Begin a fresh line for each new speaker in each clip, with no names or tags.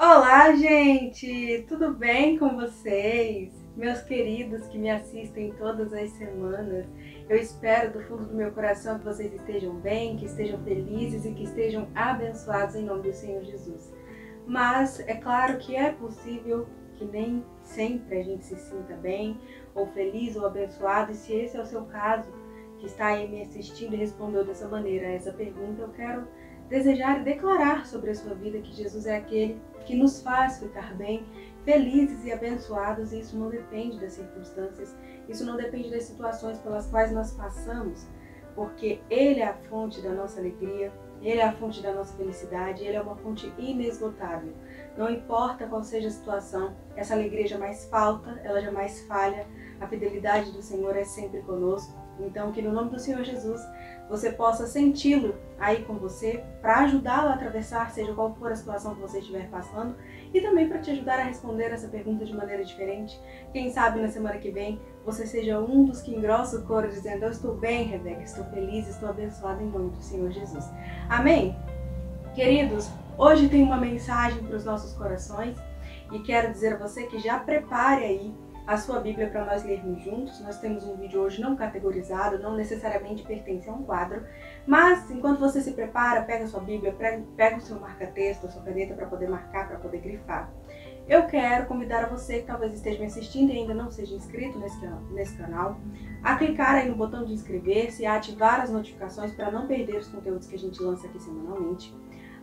Olá, gente! Tudo bem com vocês? Meus queridos que me assistem todas as semanas, eu espero do fundo do meu coração que vocês estejam bem, que estejam felizes e que estejam abençoados em nome do Senhor Jesus. Mas é claro que é possível que nem sempre a gente se sinta bem, ou feliz, ou abençoado, e se esse é o seu caso, que está aí me assistindo e respondeu dessa maneira a essa pergunta, eu quero desejar e declarar sobre a sua vida que Jesus é aquele que nos faz ficar bem, felizes e abençoados, e isso não depende das circunstâncias, isso não depende das situações pelas quais nós passamos, porque Ele é a fonte da nossa alegria, Ele é a fonte da nossa felicidade, Ele é uma fonte inesgotável. Não importa qual seja a situação, essa alegria jamais falta, ela jamais falha, a fidelidade do Senhor é sempre conosco. Então, que no nome do Senhor Jesus, você possa senti-lo aí com você, para ajudá-lo a atravessar, seja qual for a situação que você estiver passando, e também para te ajudar a responder essa pergunta de maneira diferente. Quem sabe na semana que vem, você seja um dos que engrossa o coro dizendo: eu estou bem, Rebeca, estou feliz, estou abençoada em nome do Senhor Jesus. Amém? Queridos, hoje tem uma mensagem para os nossos corações e quero dizer a você que já prepare aí a sua Bíblia para nós lermos juntos. Nós temos um vídeo hoje não categorizado, não necessariamente pertence a um quadro, mas enquanto você se prepara, pega a sua Bíblia, pega o seu marca-texto, a sua caneta para poder marcar, para poder grifar. Eu quero convidar a você que talvez esteja me assistindo e ainda não seja inscrito nesse canal, a clicar aí no botão de inscrever-se e a ativar as notificações para não perder os conteúdos que a gente lança aqui semanalmente.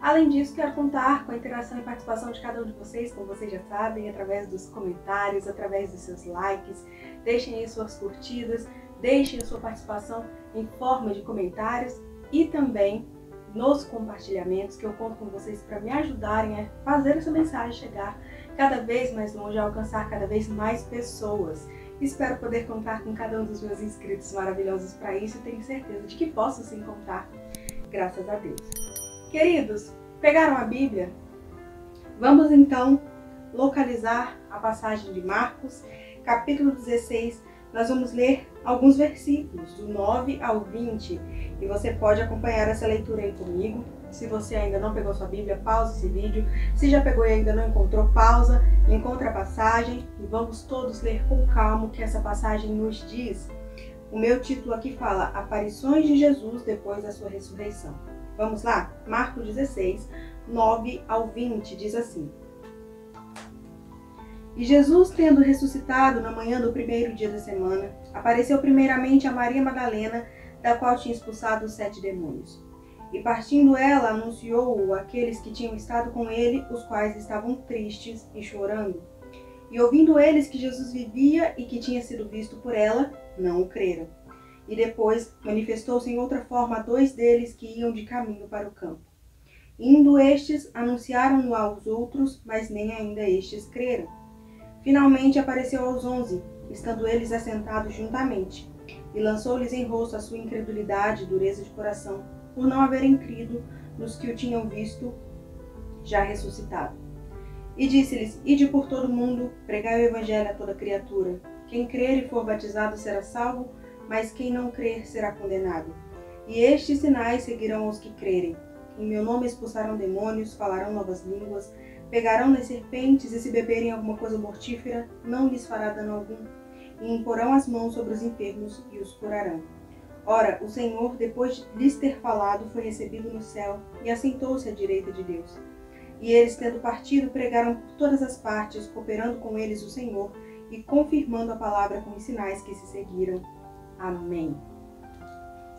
Além disso, quero contar com a interação e participação de cada um de vocês, como vocês já sabem, através dos comentários, através dos seus likes. Deixem aí suas curtidas, deixem a sua participação em forma de comentários e também nos compartilhamentos, que eu conto com vocês para me ajudarem a fazer essa mensagem chegar cada vez mais longe, a alcançar cada vez mais pessoas. Espero poder contar com cada um dos meus inscritos maravilhosos para isso e tenho certeza de que posso sim contar, graças a Deus. Queridos, pegaram a Bíblia? Vamos então localizar a passagem de Marcos, capítulo 16. Nós vamos ler alguns versículos, do 9 ao 20, e você pode acompanhar essa leitura aí comigo. Se você ainda não pegou sua Bíblia, pausa esse vídeo. Se já pegou e ainda não encontrou, pausa, encontra a passagem e vamos todos ler com calma o que essa passagem nos diz. O meu título aqui fala: Aparições de Jesus depois da sua ressurreição. Vamos lá? Marcos 16, 9 ao 20, diz assim: E Jesus, tendo ressuscitado na manhã do primeiro dia da semana, apareceu primeiramente a Maria Madalena, da qual tinha expulsado os 7 demônios. E partindo ela, anunciou-o àqueles que tinham estado com ele, os quais estavam tristes e chorando. E ouvindo eles que Jesus vivia e que tinha sido visto por ela, não o creram. E depois manifestou-se em outra forma a 2 deles que iam de caminho para o campo. Indo estes, anunciaram-no aos outros, mas nem ainda estes creram. Finalmente apareceu aos 11, estando eles assentados juntamente, e lançou-lhes em rosto a sua incredulidade e dureza de coração, por não haverem crido nos que o tinham visto já ressuscitado. E disse-lhes: Ide por todo o mundo, pregai o evangelho a toda criatura. Quem crer e for batizado será salvo, mas quem não crer será condenado. E estes sinais seguirão os que crerem. Em meu nome expulsarão demônios, falarão novas línguas, pegarão nas serpentes, e se beberem alguma coisa mortífera, não lhes fará dano algum. E imporão as mãos sobre os enfermos e os curarão. Ora, o Senhor, depois de lhes ter falado, foi recebido no céu e assentou-se à direita de Deus. E eles, tendo partido, pregaram por todas as partes, cooperando com eles o Senhor e confirmando a palavra com os sinais que se seguiram. Amém.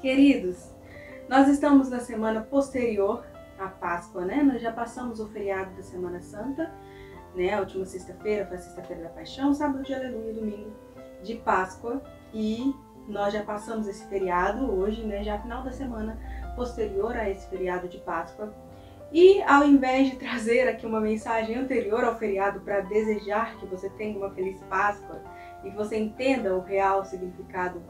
Queridos, nós estamos na semana posterior à Páscoa, né? Nós já passamos o feriado da Semana Santa, né? A última sexta-feira foi a Sexta-feira da Paixão, sábado de Aleluia, domingo de Páscoa, e nós já passamos esse feriado hoje, né? Já final da semana posterior a esse feriado de Páscoa. E ao invés de trazer aqui uma mensagem anterior ao feriado para desejar que você tenha uma feliz Páscoa e que você entenda o real significado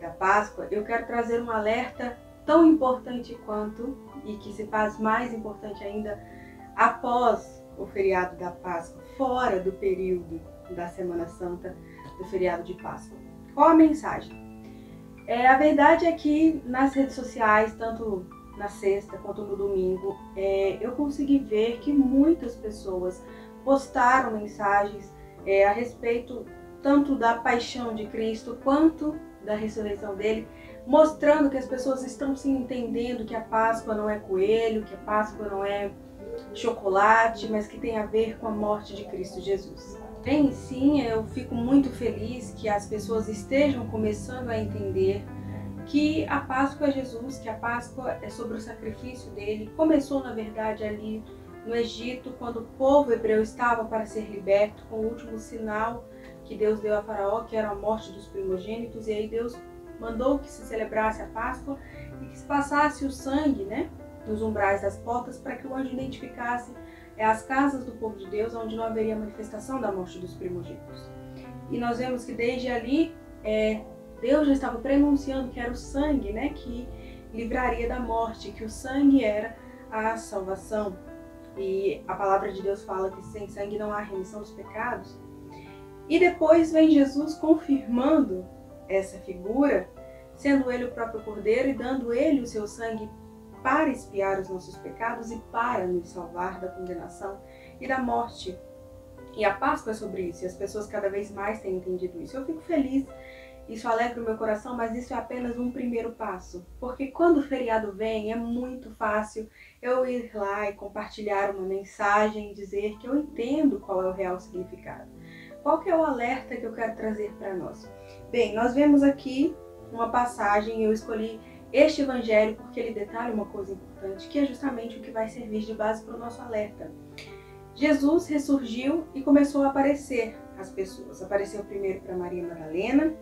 da Páscoa, eu quero trazer um alerta tão importante quanto, e que se faz mais importante ainda após o feriado da Páscoa, fora do período da Semana Santa, do feriado de Páscoa. Qual a mensagem? A verdade é que nas redes sociais, tanto na sexta quanto no domingo, eu consegui ver que muitas pessoas postaram mensagens a respeito tanto da paixão de Cristo quanto da ressurreição dele, mostrando que as pessoas estão se entendendo que a Páscoa não é coelho, que a Páscoa não é chocolate, mas que tem a ver com a morte de Cristo Jesus. Bem, sim, eu fico muito feliz que as pessoas estejam começando a entender que a Páscoa é Jesus, que a Páscoa é sobre o sacrifício dele. Começou, na verdade, ali no Egito, quando o povo hebreu estava para ser liberto, com o último sinal que Deus deu a Faraó, que era a morte dos primogênitos, e aí Deus mandou que se celebrasse a Páscoa e que se passasse o sangue, nos umbrais das portas, para que o anjo identificasse as casas do povo de Deus, onde não haveria manifestação da morte dos primogênitos. E nós vemos que desde ali, Deus já estava prenunciando que era o sangue, que livraria da morte, que o sangue era a salvação. E a palavra de Deus fala que sem sangue não há remissão dos pecados. E depois vem Jesus confirmando essa figura, sendo ele o próprio Cordeiro e dando ele o seu sangue para expiar os nossos pecados e para nos salvar da condenação e da morte. E a Páscoa é sobre isso, e as pessoas cada vez mais têm entendido isso. Eu fico feliz, isso alegra o meu coração, mas isso é apenas um primeiro passo. Porque quando o feriado vem, é muito fácil eu ir lá e compartilhar uma mensagem e dizer que eu entendo qual é o real significado. Qual que é o alerta que eu quero trazer para nós? Bem, nós vemos aqui uma passagem, eu escolhi este evangelho porque ele detalha uma coisa importante, que é justamente o que vai servir de base para o nosso alerta. Jesus ressurgiu e começou a aparecer às pessoas. Apareceu primeiro para Maria Madalena.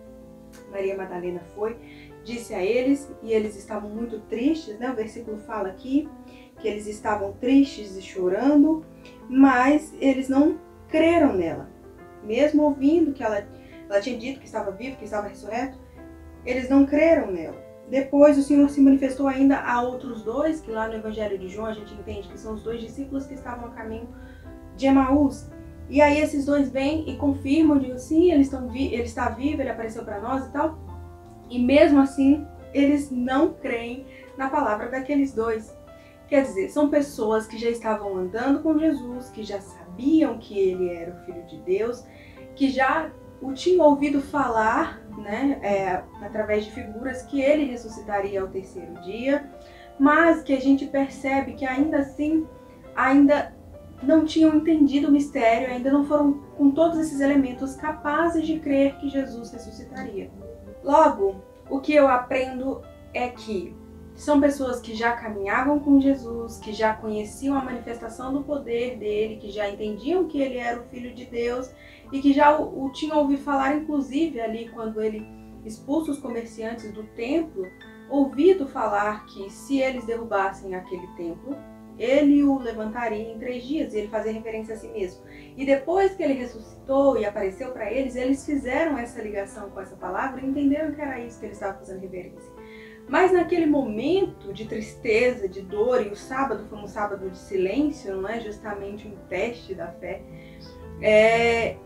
Maria Madalena foi, disse a eles, e eles estavam muito tristes, O versículo fala aqui que eles estavam tristes e chorando, mas eles não creram nela. Mesmo ouvindo que ela tinha dito que estava vivo, que estava ressurreto, eles não creram nela. Depois o Senhor se manifestou ainda a outros dois, que lá no Evangelho de João a gente entende que são os dois discípulos que estavam a caminho de Emaús. E aí esses dois vêm e confirmam, dizem sim, ele está vivo, ele apareceu para nós e tal. E mesmo assim, eles não creem na palavra daqueles dois. Quer dizer, são pessoas que já estavam andando com Jesus, que já sabiam que ele era o Filho de Deus, que já o tinham ouvido falar, através de figuras, que ele ressuscitaria ao terceiro dia, mas que a gente percebe que ainda assim, ainda não tinham entendido o mistério, ainda não foram com todos esses elementos capazes de crer que Jesus ressuscitaria. Logo, o que eu aprendo é que são pessoas que já caminhavam com Jesus, que já conheciam a manifestação do poder dele, que já entendiam que ele era o Filho de Deus e que já o tinham ouvido falar, inclusive ali quando ele expulsa os comerciantes do templo, ouvido falar que se eles derrubassem aquele templo, ele o levantaria em 3 dias, e ele fazia referência a si mesmo. E depois que ele ressuscitou e apareceu para eles, eles fizeram essa ligação com essa palavra e entenderam que era isso que ele estava fazendo referência. Mas naquele momento de tristeza, de dor, e o sábado foi um sábado de silêncio, não é justamente um teste da fé,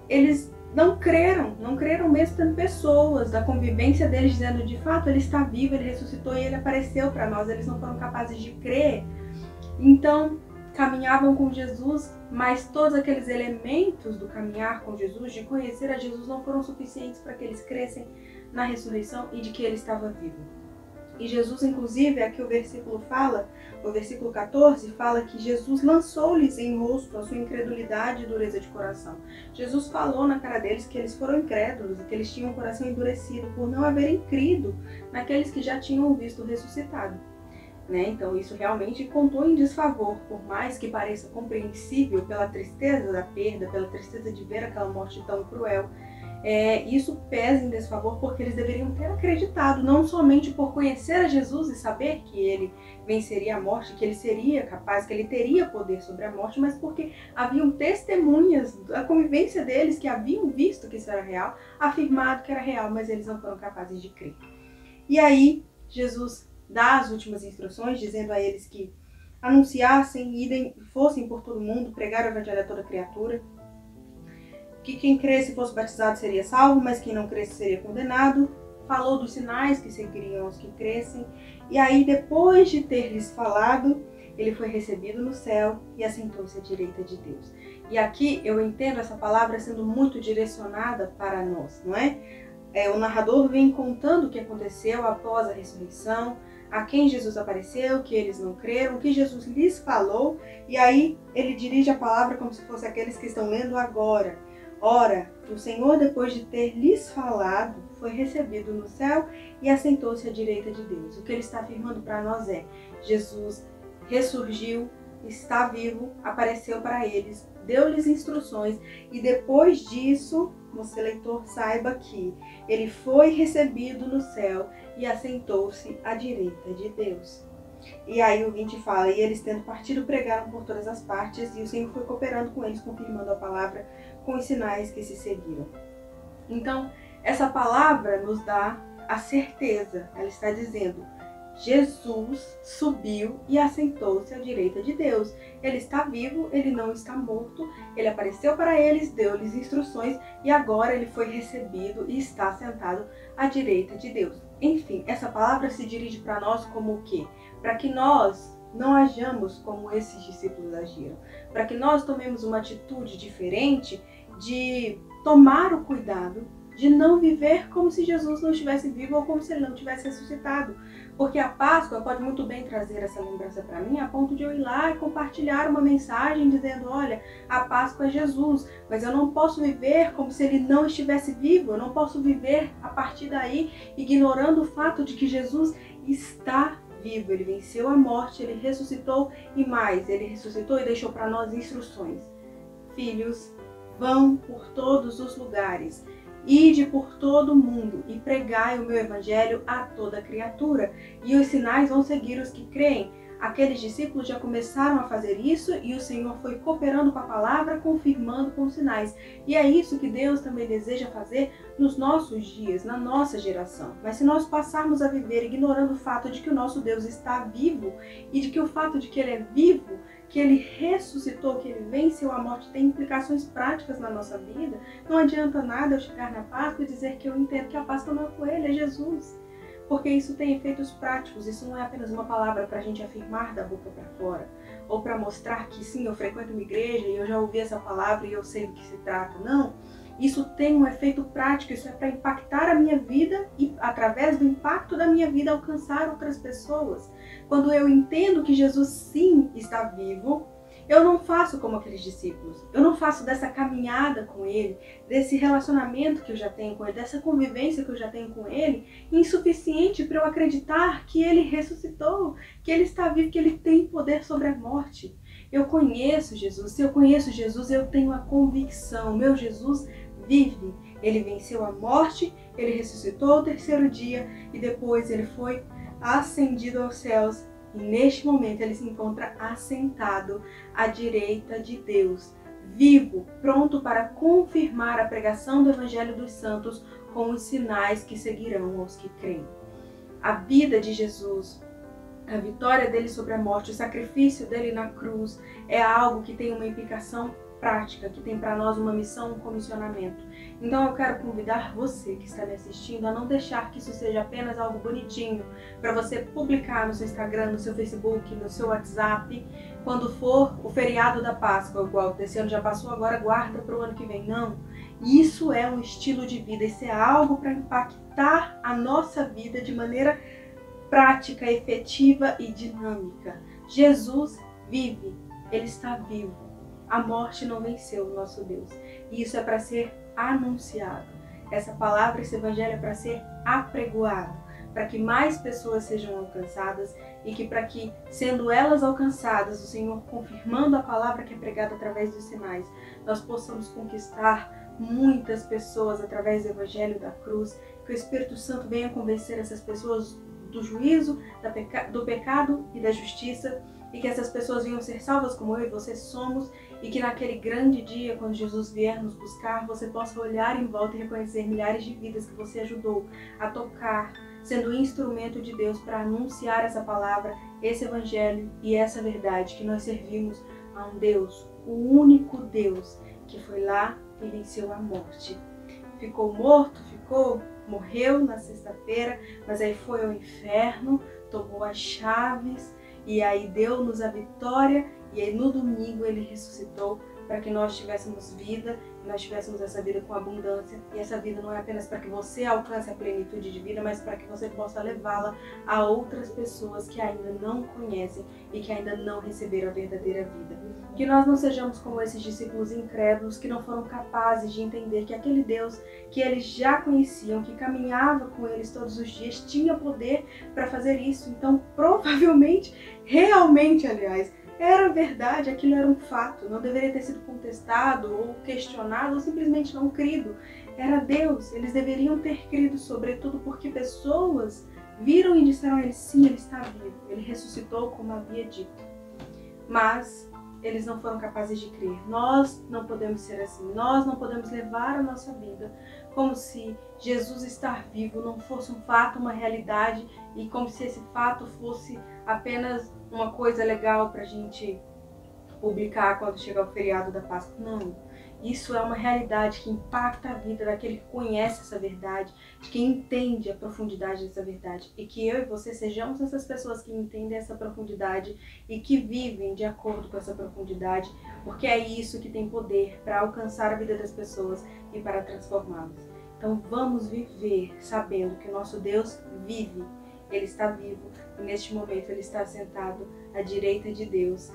eles não creram mesmo tendo pessoas da convivência deles dizendo de fato ele está vivo, ele ressuscitou e ele apareceu para nós. Eles não foram capazes de crer. Então, caminhavam com Jesus, mas todos aqueles elementos do caminhar com Jesus, de conhecer a Jesus, não foram suficientes para que eles crescem na ressurreição e de que ele estava vivo. E Jesus, inclusive, aqui o versículo fala, o versículo 14, fala que Jesus lançou-lhes em rosto a sua incredulidade e dureza de coração. Jesus falou na cara deles que eles foram incrédulos e que eles tinham o coração endurecido por não haverem crido naqueles que já tinham o visto ressuscitado. Então isso realmente contou em desfavor, por mais que pareça compreensível pela tristeza da perda, pela tristeza de ver aquela morte tão cruel. Isso pesa em desfavor porque eles deveriam ter acreditado, não somente por conhecer a Jesus e saber que ele venceria a morte, que ele seria capaz, que ele teria poder sobre a morte, mas porque haviam testemunhas da convivência deles que haviam visto que isso era real, afirmado que era real, mas eles não foram capazes de crer. E aí Jesus dá as últimas instruções, dizendo a eles que anunciassem, fossem por todo mundo, pregar o evangelho a toda criatura, que quem cresce e fosse batizado seria salvo, mas quem não cresce seria condenado. falou dos sinais que seguiriam aos que crescem, e aí depois de ter lhes falado, ele foi recebido no céu e assentou-se à direita de Deus. E aqui eu entendo essa palavra sendo muito direcionada para nós, não é? O narrador vem contando o que aconteceu após a ressurreição, a quem Jesus apareceu, que eles não creram, o que Jesus lhes falou, e aí ele dirige a palavra como se fosse aqueles que estão lendo agora. Ora, o Senhor, depois de ter lhes falado, foi recebido no céu e assentou-se à direita de Deus. O que ele está afirmando para nós é: Jesus ressurgiu, está vivo, apareceu para eles, deu-lhes instruções, e depois disso, você leitor saiba que ele foi recebido no céu e assentou-se à direita de Deus. E aí o 20 fala: e eles, tendo partido, pregaram por todas as partes, e o Senhor foi cooperando com eles, confirmando a palavra com os sinais que se seguiram. Então, essa palavra nos dá a certeza. Ela está dizendo: Jesus subiu e assentou-se à direita de Deus. Ele está vivo, ele não está morto, ele apareceu para eles, deu-lhes instruções e agora ele foi recebido e está sentado à direita de Deus. Enfim, essa palavra se dirige para nós como o quê? Para que nós não hajamos como esses discípulos agiram, para que nós tomemos uma atitude diferente de tomar o cuidado de não viver como se Jesus não estivesse vivo ou como se ele não tivesse ressuscitado. Porque a Páscoa pode muito bem trazer essa lembrança para mim, a ponto de eu ir lá e compartilhar uma mensagem dizendo: olha, a Páscoa é Jesus, mas eu não posso viver como se ele não estivesse vivo, eu não posso viver a partir daí ignorando o fato de que Jesus está vivo, ele venceu a morte, ele ressuscitou e mais, ele ressuscitou e deixou para nós instruções. Filhos, vão por todos os lugares, ide por todo o mundo e pregai o meu evangelho a toda criatura, e os sinais vão seguir os que creem. Aqueles discípulos já começaram a fazer isso e o Senhor foi cooperando com a palavra, confirmando com os sinais. E é isso que Deus também deseja fazer nos nossos dias, na nossa geração. Mas se nós passarmos a viver ignorando o fato de que o nosso Deus está vivo e de que o fato de que ele é vivo, que ele ressuscitou, que ele venceu a morte, tem implicações práticas na nossa vida, não adianta nada eu chegar na Páscoa e dizer que eu entendo que a Páscoa não é com ele, é Jesus. Porque isso tem efeitos práticos, isso não é apenas uma palavra para a gente afirmar da boca para fora, ou para mostrar que sim, eu frequento uma igreja e eu já ouvi essa palavra e eu sei do que se trata. Não, isso tem um efeito prático, isso é para impactar a minha vida e, através do impacto da minha vida, alcançar outras pessoas. Quando eu entendo que Jesus sim está vivo, eu não faço como aqueles discípulos. Eu não faço dessa caminhada com ele, desse relacionamento que eu já tenho com ele, dessa convivência que eu já tenho com ele, insuficiente para eu acreditar que ele ressuscitou, que ele está vivo, que ele tem poder sobre a morte. Eu conheço Jesus. Se eu conheço Jesus, eu tenho a convicção. Meu Jesus vive. Ele venceu a morte, ele ressuscitou ao terceiro dia e depois ele foi ascendido aos céus. E neste momento ele se encontra assentado à direita de Deus, vivo, pronto para confirmar a pregação do Evangelho dos Santos com os sinais que seguirão aos que creem. A vida de Jesus, a vitória dele sobre a morte, o sacrifício dele na cruz é algo que tem uma implicação prática, que tem para nós uma missão, um comissionamento. Então eu quero convidar você que está me assistindo a não deixar que isso seja apenas algo bonitinho para você publicar no seu Instagram, no seu Facebook, no seu WhatsApp, quando for o feriado da Páscoa, igual desse ano já passou, agora guarda para o ano que vem. Não, isso é um estilo de vida, isso é algo para impactar a nossa vida de maneira prática, efetiva e dinâmica. Jesus vive, ele está vivo. A morte não venceu o nosso Deus. E isso é para ser anunciado. Essa palavra, esse evangelho é para ser apregoado, para que mais pessoas sejam alcançadas e que para que, sendo elas alcançadas, o Senhor confirmando a palavra que é pregada através dos sinais, nós possamos conquistar muitas pessoas através do evangelho da cruz, que o Espírito Santo venha convencer essas pessoas do juízo, do pecado e da justiça, e que essas pessoas venham ser salvas como eu e você somos, e que naquele grande dia, quando Jesus vier nos buscar, você possa olhar em volta e reconhecer milhares de vidas que você ajudou a tocar, sendo instrumento de Deus para anunciar essa palavra, esse evangelho e essa verdade, que nós servimos a um Deus, o único Deus, que foi lá e venceu a morte. Ficou morto? Ficou? morreu na sexta-feira, mas aí foi ao inferno, tomou as chaves e aí deu-nos a vitória, e aí no domingo ele ressuscitou para que nós tivéssemos vida, nós tivéssemos essa vida com abundância. E essa vida não é apenas para que você alcance a plenitude de vida, mas para que você possa levá-la a outras pessoas que ainda não conhecem e que ainda não receberam a verdadeira vida. Que nós não sejamos como esses discípulos incrédulos que não foram capazes de entender que aquele Deus que eles já conheciam, que caminhava com eles todos os dias, tinha poder para fazer isso. Então, provavelmente, realmente, aliás, era verdade, aquilo era um fato, não deveria ter sido contestado ou questionado ou simplesmente não crido. Era Deus, eles deveriam ter crido, sobretudo porque pessoas viram e disseram a ele: sim, ele está vivo, ele ressuscitou como havia dito. Mas eles não foram capazes de crer. Nós não podemos ser assim, nós não podemos levar a nossa vida como se Jesus estar vivo não fosse um fato, uma realidade, e como se esse fato fosse apenas uma coisa legal para a gente publicar quando chegar o feriado da Páscoa. Não, isso é uma realidade que impacta a vida daquele que conhece essa verdade, de quem entende a profundidade dessa verdade, e que eu e você sejamos essas pessoas que entendem essa profundidade e que vivem de acordo com essa profundidade, porque é isso que tem poder para alcançar a vida das pessoas e para transformá-las. Então vamos viver sabendo que o nosso Deus vive, Ele está vivo e neste momento Ele está sentado à direita de Deus,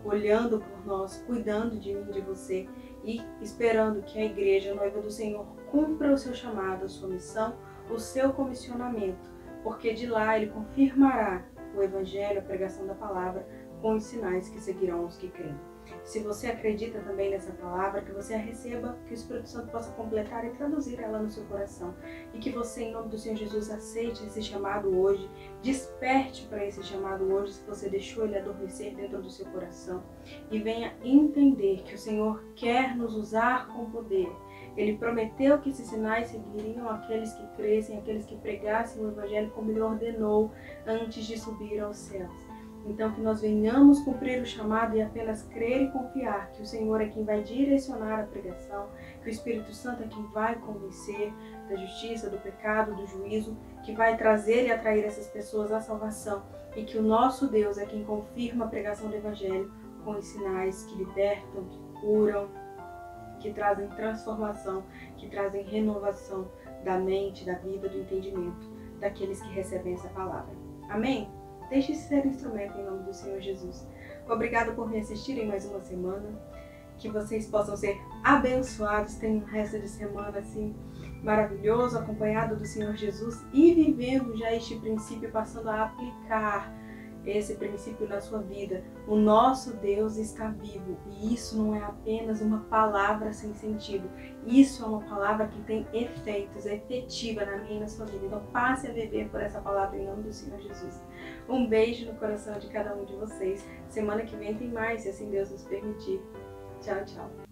olhando por nós, cuidando de mim, de você, e esperando que a igreja, a noiva do Senhor, cumpra o seu chamado, a sua missão, o seu comissionamento, porque de lá Ele confirmará o Evangelho, a pregação da palavra, com os sinais que seguirão os que creem. Se você acredita também nessa palavra, que você a receba, que o Espírito Santo possa completar e traduzir ela no seu coração. E que você, em nome do Senhor Jesus, aceite esse chamado hoje, desperte para esse chamado hoje, se você deixou ele adormecer dentro do seu coração. E venha entender que o Senhor quer nos usar com poder. Ele prometeu que esses sinais seguiriam aqueles que crescem, aqueles que pregassem o Evangelho como Ele ordenou antes de subir aos céus. Então que nós venhamos cumprir o chamado e apenas crer e confiar que o Senhor é quem vai direcionar a pregação, que o Espírito Santo é quem vai convencer da justiça, do pecado, do juízo, que vai trazer e atrair essas pessoas à salvação, e que o nosso Deus é quem confirma a pregação do Evangelho com os sinais que libertam, que curam, que trazem transformação, que trazem renovação da mente, da vida, do entendimento daqueles que recebem essa palavra. Amém? Deixe-se ser instrumento em nome do Senhor Jesus. Obrigada por me assistirem mais uma semana. Que vocês possam ser abençoados, tenham um resto de semana assim maravilhoso, acompanhado do Senhor Jesus e vivendo já este princípio, passando a aplicar esse princípio na sua vida. O nosso Deus está vivo e isso não é apenas uma palavra sem sentido. Isso é uma palavra que tem efeitos, é efetiva na minha e na sua vida. Então passe a viver por essa palavra em nome do Senhor Jesus. Um beijo no coração de cada um de vocês. Semana que vem tem mais, se assim Deus nos permitir. Tchau, tchau.